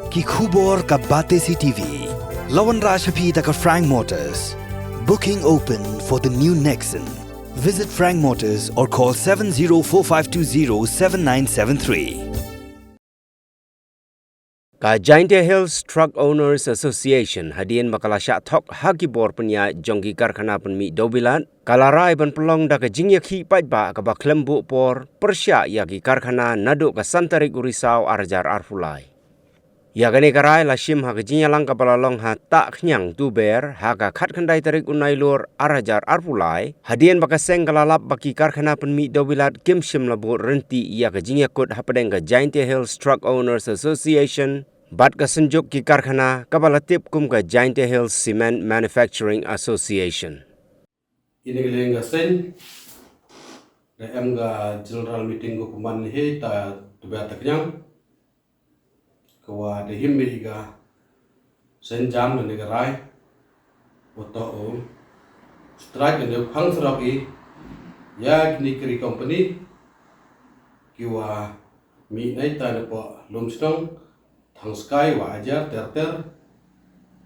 Ki khubor ka Bate CTV. Lawan Rashapi taka Frank Motors. Booking open for the new Nexon. Visit Frank Motors or call 7045207973. Ka Giant Hills Truck Owners Association hadian makalasya thok hagibor penya jonggi karkhana penmi dobilan kalarai ban pelong da ka jingya khi paitba ka baklembu por persya yagi karkhana nado ka santarik urisau arjar arfulai. Ya gani karai lashim ha jinya lang ka balalong ha tak khnyang tu ber ha ka khat khandai tarik unailur arjar arfulai hadian bakaseng kalalap baki karkhana penmi dobilat kimshim labu renti ya ka jinya kut ha pedeng ka Giant Hills Truck Owners Association bat ka senjuk ki karkhana kabalatip kum ka Giant Hills Cement Manufacturing Association. Ini kelenga sen da em ga general meeting ko kuman he ta tuba taknyang kawa de himbe ga sen jam ne ga rai oto o strike ne khang srapi ya kini kri company kiwa mi nai ta ne po lumstong thang sky wa ajar ter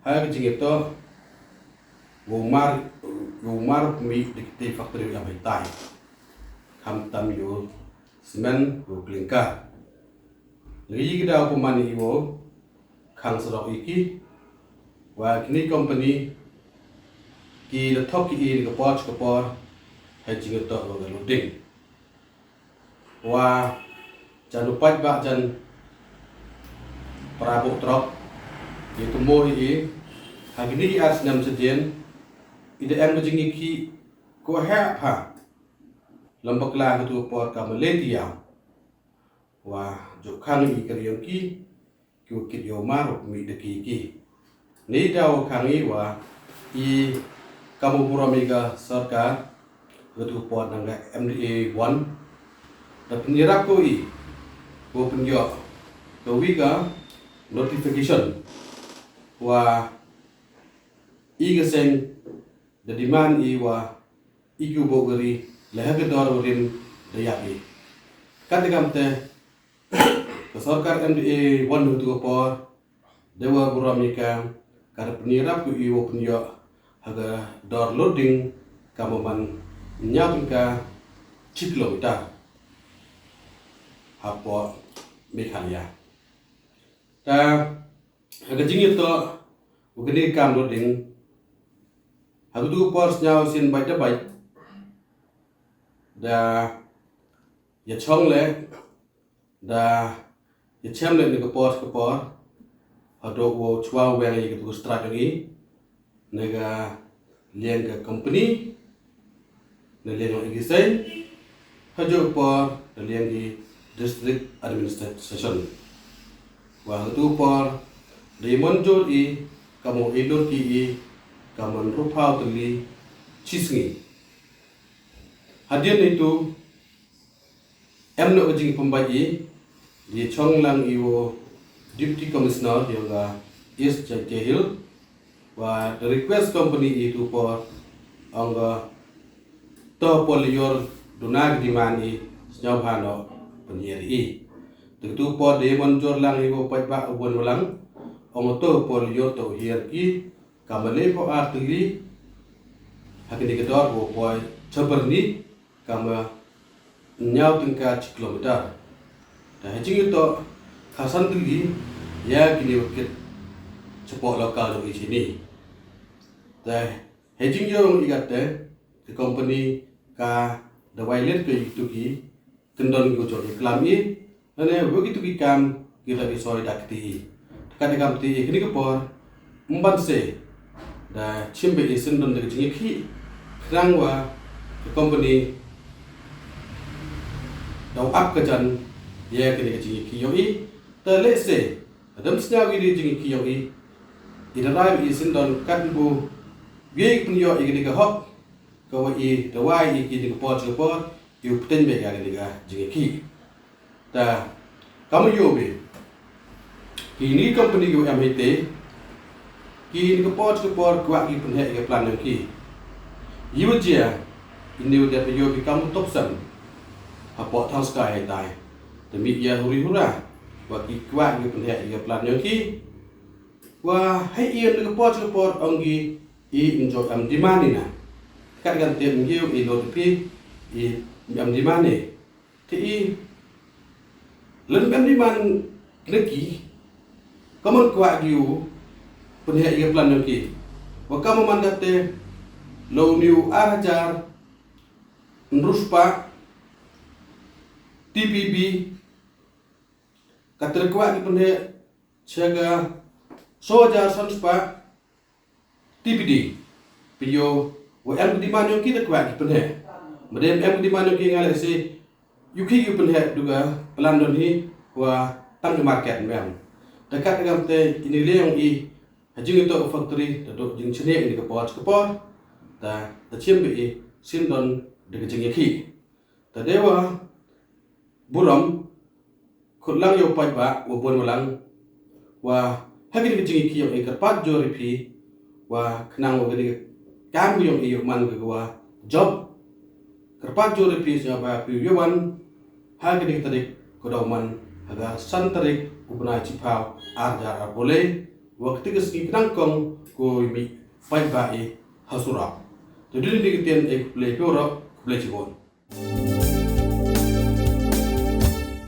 ha jing to Gumar mi di factory yang betai, kam tam yo semen go klingka. Lagi kita pemani iwo, kang serok iki, wa kini company ki the top ki kapor, hedging to go loading. Wa jangan lupa bak jan perabot truk, itu mo ini, hari ini as 6 sedian. Ida em bajingi ki ko ha pha lambak la tu por ka Malaysia wa jo khang i kariam ki ku kit yo mar mi de ki ni daw khang i wa i kamu puramiga sarkar tu por nang MDA 1 da penira ko i ko penjo ko wiga notification wa i geseng the demand iwa iku bogari lehaga dor rim dayaki kadigamte ke sarkar MDA 1 tu por dewa guramika kar penirap ku iwo penyo haga dor loading kamaman nyabka 10 kilometer hapo mekhalia ta haga jingit to ugani kam loading Aku tu pors nyau sin baik baik, dah ya chong le, dah ya cem le ni kepor, atau wo cua weng lagi tu strike lagi, nega liang ke company, nega liang lagi sen, hajo por, liang di district administration, wah tu por, di monjol i, kamu idul ki kaman rupau tuli cisngi hadian itu emno ujing pembayi di chonglang iwo deputy commissioner yoga East Giant Hill wa the request company itu por angga to polior dunag dimani snyaphano penyeri itu por de monjor lang iwo paiba ubon walang ong to polior to hierki kamale po artili hakini kedor bo boy chabarni kama nyau tingka kilometer da hajing itu khasan tili ya kini wakit cepo lokal di sini da hajing yo igate the company ka the violet ke itu ki kendon go jodi klami ane begitu ki kam kita bisoi dakti kadang ti kini kepor umban se da chimbe isin don de jingi ki rangwa company daw up kajan ye kini jingi ki yoi ta lese adam snya wi jingi ki yoi idarai isin don kadbu ge punyo igini ka hok ko i dawai i ki de po yu pten be ga ni ga jingi ki ta kamu yobe kini company go MHT ki ni ko kwa ki pun he plan ki yujia ini udah yo bi kamu topsan apo thang sky dai the mi ya huri hura wa ki kwa ki pen he plan yang ki wa hai ia ke pot anggi i enjoy am di mana na kat gan tem giu i lo pi i am di mana ti i len am di man neki kaman kwa giu pen he plan yang ki wa kamu mandate lo new arajar Nruspa TPB katerkwa ki pende chaga soja sanspa TPD piyo wa em di manyo ki terkwa ki pende medem em di manyo ki ngale se yuki ki pende duga pelandon hi wa tang ke market mem dekat dengan te ini leong i hajing itu factory datuk jing chene ini ke pot ta chim bi sindon de jing yaki ta dewa buram khutlang yo pai ba wo bon walang wa hagi de jing yaki yo ikar pat jo ripi wa khnang wo gadi kam yo i yo man ge wa job kerpat jo ripi ja ba pi yo wan hagi de tarik ko daw man haga san tarik ubna chipau arjar boleh waktu keski knang kong ko mi pai ba e hasura jadi ni kitian ek play pura play chibon